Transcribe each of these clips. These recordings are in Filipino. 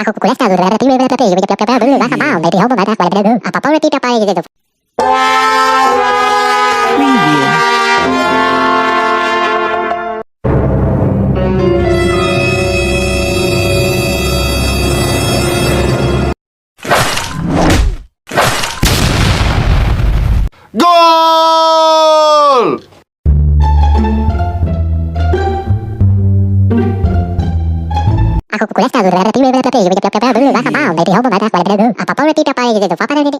Aku kukulesta dulu berarti berarti jadi kepala dulu bahasa mau dari hobo batas pada dulu apa power kita pai gitu. Preview. Gol! Aku kukulesta dulu berarti jadi kepala dulu bahasa mau dari hobo batas pada dulu apa power kita pai gitu. Apa tadi?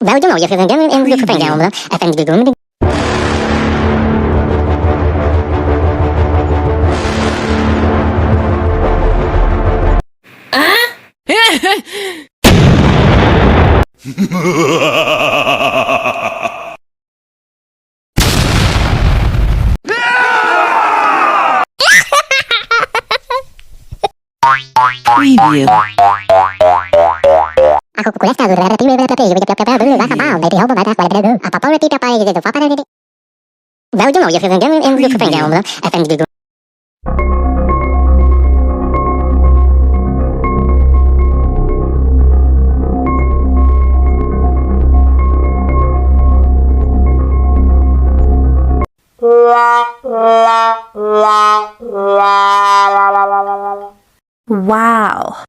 Belgium mau ya film yang gue kepengen ngomong FN gitu dulu. Preview. Aku kukulesta dulu berarti jadi kepala dulu bahasa mau dari hobo batas pada dulu apa power kita pai gitu. Apa tadi? Belgium mau ya film yang gue kepengen ngomong FN gitu. Wow.